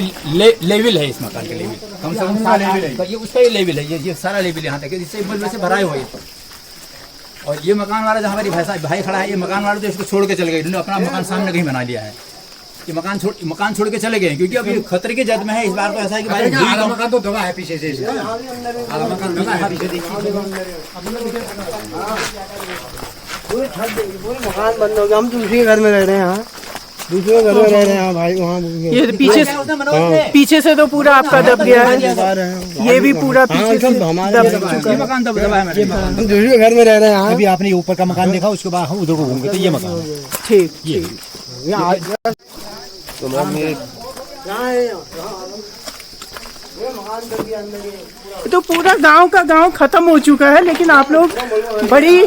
लेवल है, इस मकान का लेवल कम से कम 7 लेवल है। ये उसका ही लेवल है, ये सारा लेवल यहाँ तक है, जिससे मलबे से भरा हुआ है। और ये मकान वाला जहाँ हमारी भाई खड़ा है, ये मकान वाला तो इसको छोड़ के चले गए, इन्होंने अपना मकान सामने कहीं बना लिया है। ये मकान छोड़ के चले गए, क्योंकि अभी खतरे की जद में है। इस बार तो ऐसा है कि मकान तो दबा है पीछे से, मकान दबा है पीछे, मकान बंद हो गया। हम दूसरे घर में रह रहे हैं, यहाँ दूसरे घर में रह रहे हैं भाई। वहाँ ये पीछे से तो पूरा आपका दब गया है, ये भी पूरा पीछे से दब चुका है। मकान दबा है, हम दूसरे घर में रह रहे हैं। अभी आपने ऊपर का मकान देखा, उसके बाद हम उधर को घूमेंगे, तो ये मकान ठीक। तो मैम ये तो पूरा गांव का गांव खत्म हो चुका है, लेकिन आप लोग बड़ी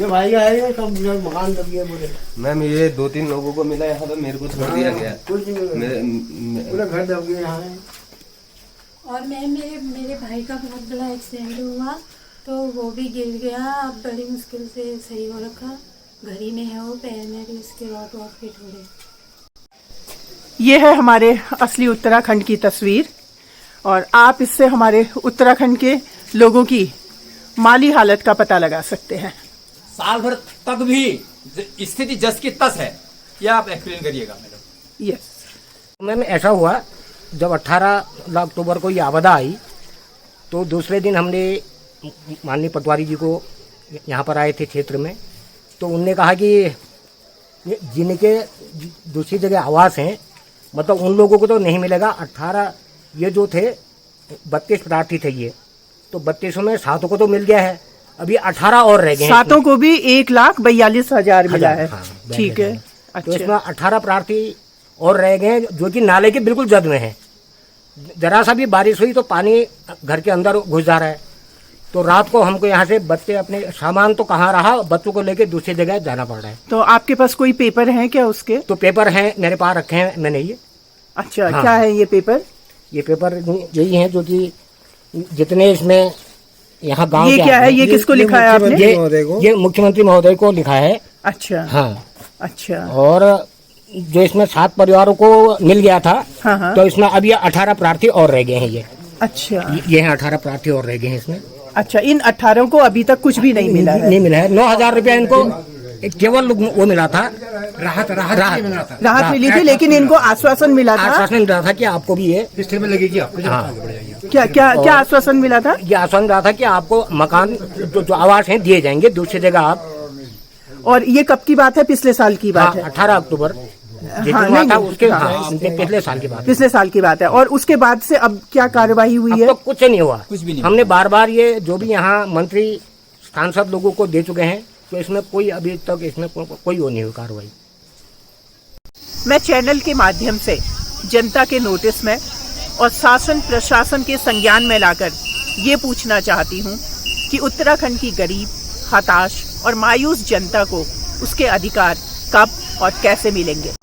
भाई आए सब मकान दब गया बोले। मैम ये 2-3 लोगों को मिला यहाँ, तो मेरे को छोड़ दिया गया, पूरा घर दब गया यहाँ। और मेरे भाई का बहुत बड़ा एक्सीडेंट हुआ, तो वो भी गिर गया, अब बड़ी मुश्किल से सही हो रखा, घर ही में है वो, पैर में भी उसके रॉड फिट हो रहे। ये है हमारे असली उत्तराखंड की तस्वीर, और आप इससे हमारे उत्तराखंड के लोगों की माली हालत का पता लगा सकते हैं। साल भर तक भी स्थिति जस की तस है, यह आप एक्सप्लेन करिएगा मैडम। यस मैम, ऐसा हुआ जब 18 अक्टूबर को ये आपदा आई, तो दूसरे दिन हमने माननीय पटवारी जी को यहाँ पर आए थे क्षेत्र में, तो उनने कहा कि जिनके दूसरी जगह आवास हैं, मतलब उन लोगों को तो नहीं मिलेगा। 18 ये जो थे 32 प्रार्थी थे ये, तो 32 में 7 को तो मिल गया है, अभी 18 और रह गए हैं। 7 को भी 1,42,000 मिला है। ठीक है, तो इसमें 18 प्रार्थी और रह गए, जो कि नाले के बिल्कुल जद में है। जरा सा भी बारिश हुई तो पानी घर के अंदर घुस जा रहा है। तो रात को हमको यहाँ से बच्चे, अपने सामान तो कहाँ रहा, बच्चों को लेके दूसरी जगह जाना पड़ रहा है। तो आपके पास कोई पेपर है क्या उसके? तो पेपर हैं मेरे पास, रखे हैं मैंने ये। अच्छा, हाँ। क्या है ये पेपर? ये पेपर यही है, जो कि जितने इसमें यहाँ गांव, ये क्या है, ये किसको लिखा है आपने? ये मुख्यमंत्री महोदय को लिखा है। अच्छा, हाँ, अच्छा। और जो इसमें 7 परिवारों को मिल गया था, हाँ। तो इसमें अब ये 18 प्रार्थी और रह गए हैं। ये अच्छा, ये हैं 18 प्रार्थी और रह गए हैं इसमें। अच्छा, इन 18 को अभी तक कुछ भी नहीं मिला है? नहीं मिला है। 9,000 रुपया इनको केवल वो मिला था, राहत मिली थी, लेकिन इनको आश्वासन मिला था, आश्वासन मिला था कि आपको भी ये किस्ते में लगेगी आपको। क्या आश्वासन मिला था? ये आश्वासन मिला था कि आपको मकान जो आवास हैं दिए जाएंगे दूसरी जगह आप। और ये कब की बात है? पिछले साल की बात है? 18 अक्टूबर पिछले साल की बात, पिछले साल की बात है। और उसके बाद से अब क्या कार्यवाही हुई है? तो कुछ नहीं हुआ, कुछ भी नहीं। हमने बार ये जो भी यहाँ मंत्री सांसद लोगों को दे चुके हैं, तो इसमें कोई अभी तक इसमें कोई वो नहीं हुई कार्रवाई। मैं चैनल के माध्यम से जनता के नोटिस में और शासन प्रशासन के संज्ञान में लाकर ये पूछना चाहती हूँ कि उत्तराखंड की गरीब, हताश और मायूस जनता को उसके अधिकार कब और कैसे मिलेंगे।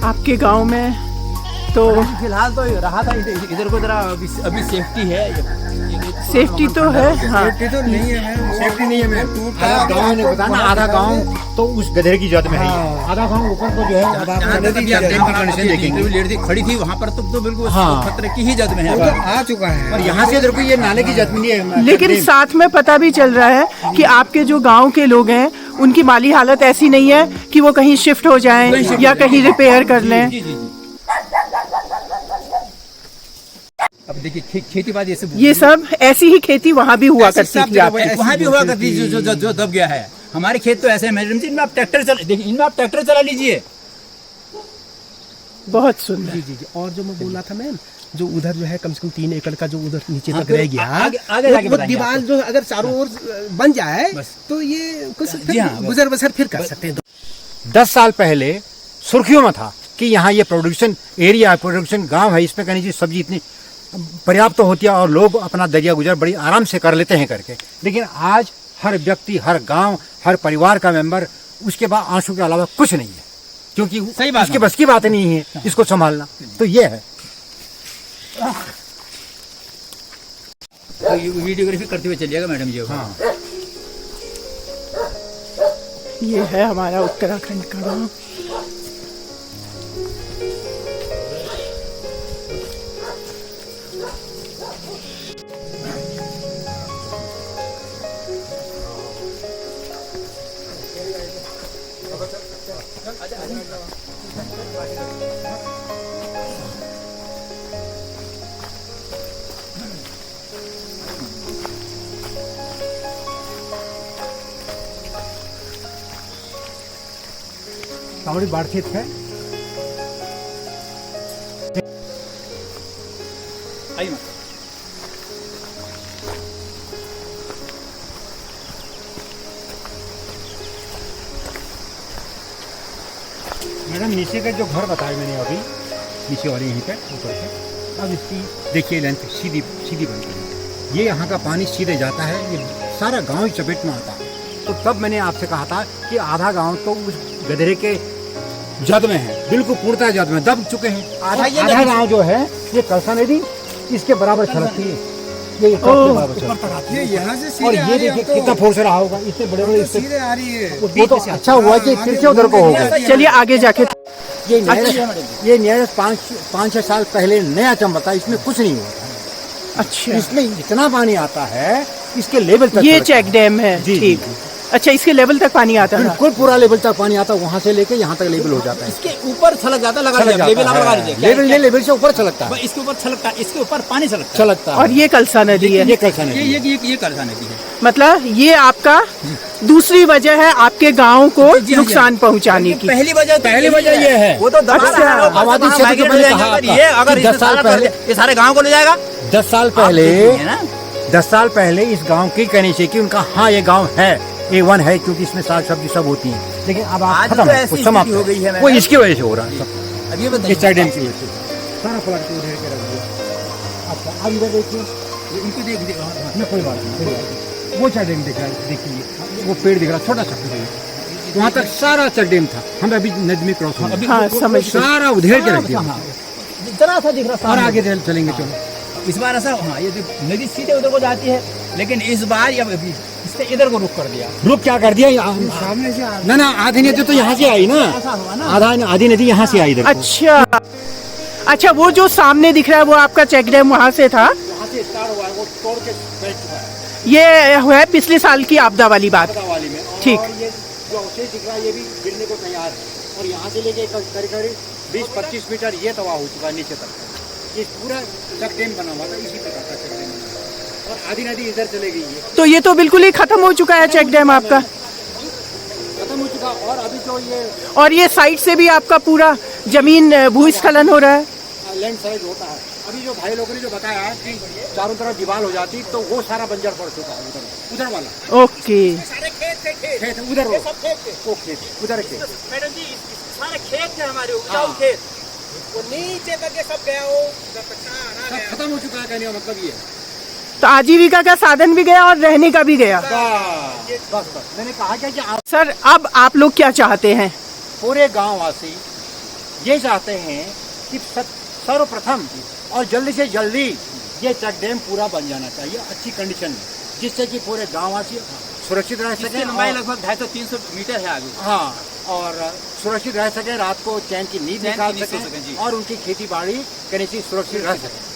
आपके गांव में तो फिलहाल तो रहा था इधर को जरा अभी सेफ्टी है। सेफ्टी तो है, हाँ। सेफ्टी तो नहीं है मैम, सेफ्टी नहीं है मैम। आधा गाँव ने बताया ना, आधा गाँव तो उस गधेर की जद में है, आधा गाँव ऊपर को जो है। अब आप देखेंगे खड़ी थी वहाँ पर तो बिल्कुल खतरे की ही जद में है, आ चुका है। और यहाँ से इधर को ये नाले की जद में नहीं है। लेकिन साथ में पता भी चल रहा है कि आपके जो गांव के लोग हैं उनकी माली हालत ऐसी नहीं है कि वो कहीं शिफ्ट हो जाएं या कहीं रिपेयर कर लें। अब देखिए खेती बाड़ी ये सब ऐसी ही खेती वहाँ भी हुआ करती थी, वहाँ भी हुआ करती थी जो दब गया है। हमारे खेत तो ऐसे हैं मैडम जी, इनमें आप ट्रैक्टर चला लीजिए। बहुत सुंदर। जी जी जी। और जो मैं बोल रहा था मैम, जो उधर जो है कम से कम 3 एकड़ का जो उधर नीचे तक रह गया, वो दीवार जो अगर चारों ओर बन जाए तो ये कुछ गुजर बसर फिर कर सकते हैं। 10 साल पहले सुर्खियों में था कि यहाँ ये प्रोडक्शन एरिया, प्रोडक्शन गांव है, इसमें कहीं सब्जी इतनी पर्याप्त तो होती है और लोग अपना दरिया गुजर बड़ी आराम से कर लेते हैं करके। लेकिन आज हर व्यक्ति, हर गांव, हर परिवार का मेंबर, उसके बाद आंसू के अलावा कुछ नहीं है, क्योंकि उसके बस की बात नहीं है इसको संभालना। तो ये है। तो वीडियोग्राफी करते हुए चलिएगा मैडम जी। हाँ, ये है हमारा उत्तराखंड का गाँव। कांवड़ी बाढ़ खेत है। मैडम नीचे का जो घर बताया मैंने अभी, नीचे वाली यहीं पे ऊपर से, अब इसकी देखिए लेंथ सीधी बनती है। ये यहाँ का पानी सीधे जाता है, ये सारा गांव ही चपेट में आता है। तो तब मैंने आपसे कहा था कि आधा गांव तो उस गधेरे के जद में है, बिल्कुल पूर्णतः जद में दब चुके हैं। आधा गांव जो है ये कलसा नदी इसके बराबर छलकती है, ये यहाँ से और ये देखिए कितना फोर्स रहा होगा, इतने बड़े बड़े सीधे आ रही है। वो तो अच्छा हुआ कि फिर से उधर को हो गया। चलिए आगे जाके ये नियरेस्ट 5-6 साल पहले नया चंबा था, इसमें कुछ नहीं हुआ था। अच्छा, इसमें इतना पानी आता है इसके लेवल तक। ये चेक डैम है, ठीक। अच्छा, इसके लेवल तक पानी आता है? बिल्कुल पूरा लेवल तक पानी आता है, वहाँ से लेके यहाँ तक लेवल हो जाता है। इसके ऊपर छलक जाता है, लेवल से ऊपर छलकता है, इसके ऊपर छलकता है, इसके ऊपर पानी छलकता है। और ये कलसा नदी है, ये कलसा नदी, ये कलसा नदी है। मतलब ये आपका दूसरी वजह है आपके गांव को नुकसान पहुंचाने की। पहली वजह ये है, वो तो आबादी क्षेत्र के पहले अगर 10 साल पहले ये सारे गाँव को ले जाएगा। 10 साल पहले इस गाँव की कहनी चाहिए कि उनका हाँ ये गाँव है, A1 है, क्योंकि इसमें साग सब्जी सब होती है। लेकिन अब आप खत्म है, कुछ समाप्त हो गई है। वो इसकी वजह से हो रहा है सब। अब ये बताइए, इस साइड की वजह से सारा प्लाट को उधर के रख दिया। अच्छा, अब इधर देखिए, इनको देख कोई बात नहीं, वो चैक डैम देखिए, वो पेड़ दिख रहा छोटा सा पेड़, वहाँ तक सारा चेक डैम था। हम अभी नदी में क्रॉस हुआ, सारा उधेड़ के रख दिया, जरा सा दिख रहा। और आगे चलेंगे, चलो। इस बार ऐसा, हाँ, ये नदी सीधे उधर को जाती है, लेकिन इस बार इससे इधर को रुक कर दिया। रुक क्या कर दिया? सामने से ना आधी नदी तो यहाँ से आई ना, आधी नदी यहाँ से आई इधर। अच्छा, वो जो सामने दिख रहा है वो आपका चेक डैम वहाँ से था? वहाँ से स्टार्ट हुआ है, वो तोड़ के बैठ चुका है। ये है पिछले साल की आपदा वाली बात, ठीक। ये जो अवशेष दिख रहा है ये भी गिरने को तैयार है। और यहाँ से लेके करीब करीब 20-25 मीटर ये तबाह हो चुका है नीचे तक। ये पूरा चेक डैम बना हुआ था, इसी प्रकार का चेक डैम बना हुआ और आधी नदी इधर चले गई है। तो ये तो बिल्कुल ही खत्म हो चुका है चेक डैम आपका, खत्म हो चुका। और अभी जो ये साइड से भी आपका पूरा जमीन भूस्खलन हो रहा है, लैंड स्लाइड होता है। अभी जो भाई लोगों ने जो बताया है कि चारों तरफ दीवार हो जाती तो वो सारा बंजर पड़ चुका है उधर वाला। ओके, खेत उधर वो खेत उधर खेत मैडम जी सारे खेत थे हमारे उपजाऊ खेत, वो नीचे तक ये सब गया, वो सब खत्म हो चुका है। कहने का मतलब ये तो आजीविका का साधन भी गया और रहने का भी गया। बस मैंने कहा क्या कि सर अब आप लोग क्या चाहते हैं? पूरे गांव वासी ये चाहते हैं कि सर्वप्रथम और जल्दी से जल्दी ये चेक डैम पूरा बन जाना चाहिए अच्छी कंडीशन में, जिससे कि पूरे गांव वासी सुरक्षित रह सके। लंबाई लगभग 250-300 मीटर है आगे। हाँ, और सुरक्षित रह सके, रात को चैन की नींद निकाल सके और उनकी खेती बाड़ी करने से सुरक्षित रह सके,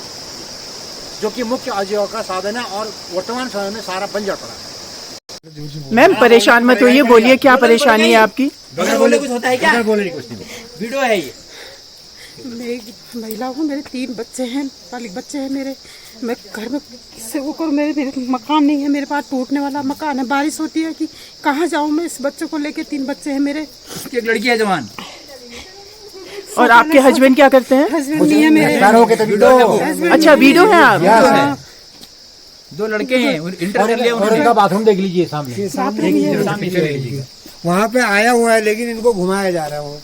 जो कि मुख्य आजीविका का साधन है। और वर्तमान समय में सारा बंजर पड़ा है। मैम परेशान मत होइए, बोलिए क्या परेशानी है आपकी? बोले कुछ होता है क्या? बोले कुछ नहीं। वीडियो है ये। मैं एक महिला हूँ, मेरे 3 बच्चे हैं, बालिग बच्चे हैं मेरे। मैं घर में किससे वो करूँ, मेरे मकान नहीं है, मेरे पास टूटने वाला मकान है। बारिश होती है कि कहाँ जाऊँ मैं इस बच्चों को लेके, 3 बच्चे हैं मेरे। एक लड़की है जवान। और आपके हस्बैंड क्या करते हैं? हस्बैंड नहीं है मेरे। अच्छा, वीडियो है आप? 2 लड़के हैं, इंटर कर लिया उन्होंने। उनका बाथरूम देख लीजिए सामने। वहाँ पे आया हुआ है, लेकिन इनको घुमाया जा रहा है वो।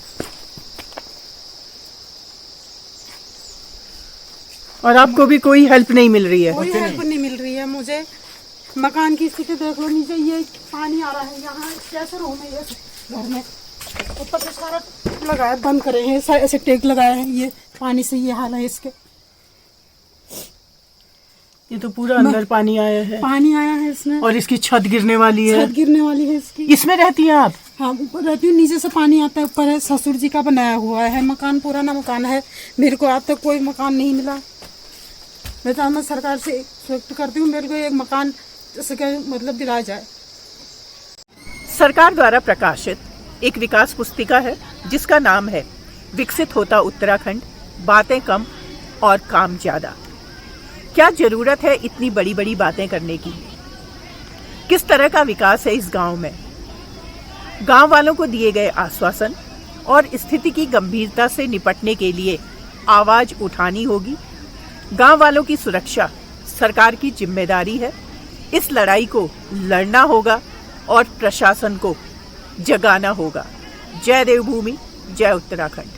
और आपको भी कोई हेल्प नहीं मिल रही है? कोई हेल्प नहीं मिल रही है मुझे। मकान की स्थिति देख लो, नीचे ये पानी आ रहा है, यहाँ कैसे रूम है ये घर में, ऊपर से सारा लगाया, बंद करे हैं ऐसे टेक लगाए हैं, ये पानी से ये हाल है इसके। ये तो पूरा अंदर पानी आया है। पानी आया है इसमें, और इसकी छत गिरने वाली है। छत गिरने वाली है इसकी। इसमें रहती हैं आप? हाँ, ऊपर रहती हूँ, नीचे से पानी आता है। ऊपर है ससुर जी का बनाया हुआ है मकान, पुराना मकान है। मेरे को आज तक कोई मकान नहीं मिला। मैं तो मैं सरकार से एक्सपेक्ट करती हूँ मेरे को एक मकान मतलब दिलाया जाए। सरकार द्वारा प्रकाशित एक विकास पुस्तिका है जिसका नाम है विकसित होता उत्तराखंड, बातें कम और काम ज्यादा। क्या जरूरत है इतनी बड़ी बड़ी बातें करने की? किस तरह का विकास है इस गांव में? गांव वालों को दिए गए आश्वासन और स्थिति की गंभीरता से निपटने के लिए आवाज उठानी होगी। गांव वालों की सुरक्षा सरकार की जिम्मेदारी है। इस लड़ाई को लड़ना होगा और प्रशासन को जगाना होगा। जय देवभूमि, जय उत्तराखंड।